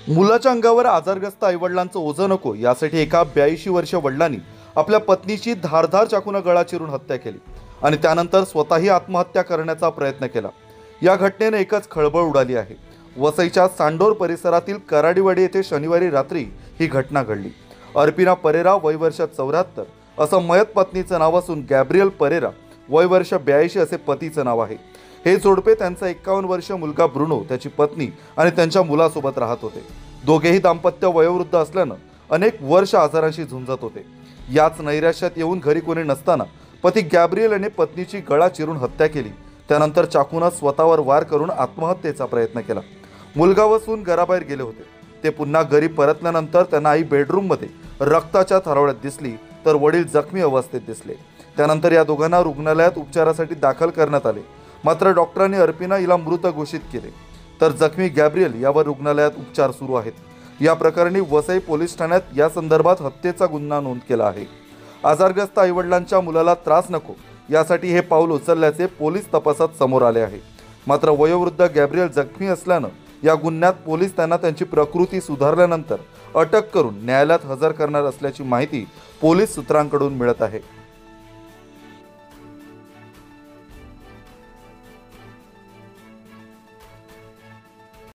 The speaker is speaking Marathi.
मुलाच्या अंगावर आजारग्रस्त आईवडिलांचं ओझं नको यासाठी एका 82 वर्षीय वडिलांनी आपल्या पत्नीची धारधार चाकूने गळा चिरून हत्या केली आणि त्यानंतर स्वतःही आत्महत्या करण्याचा प्रयत्न केला। या घटनेने एकच खळबळ उडाली आहे। वसईच्या सांडोर परिसरातील कराडीवाडी येथे शनिवारी रात्री ही घटना घडली। अर्पिना परेरा वय वर्ष 74 असं मयत पत्नीचं नाव असून गॅब्रियल परेरा वय वर्ष 82 असे पतीचं नाव आहे। हे जोडपे त्यांचा 51 वर्ष मुलगा ब्रुनो, त्याची पत्नी आणि त्यांच्या मुलासोबत राहत होते। दोघेही दाम्पत्य वयोवृद्ध असल्यानं अनेक वर्ष आजारांशी झुंजत होते। याच नैराश्यात येऊन घरी कोणी नसताना पती गॅब्रियल याने पत्नीची गळा चिरून हत्या केली। त्यानंतर चाकूने स्वतःवर वार करून आत्महत्येचा प्रयत्न केला। मुलगा व सून घराबाहेर गेले होते। ते पुन्हा घरी परतल्यानंतर त्यांना आई बेडरूममध्ये रक्ताच्या थारोळ्यात दिसली तर वडील जखमी अवस्थेत दिसले। त्यानंतर या दोघांना रुग्णालयात उपचारासाठी दाखल करण्यात आले, मात्र डॉक्टरांनी अर्पिना हिला मृत घोषित केले, तर जखमी गॅब्रियल यावर रुग्णालयात उपचार सुरू आहेत। या प्रकरणी वसई पोलीस ठाण्यात या संदर्भात हत्येचा गुन्हा नोंद केला आहे। आजारग्रस्त आईवडिलांच्या मुलाला त्रास नको यासाठी हे पाऊल उचलल्याचे पोलीस तपासात समोर आले आहे। मात्र वयोवृद्ध गॅब्रियल जखमी असल्यानं या गुन्ह्यात पोलीस त्यांना त्यांची प्रकृती सुधारल्यानंतर अटक करून न्यायालयात हजर करणार असल्याची माहिती पोलीस सूत्रांकडून मिळत आहे।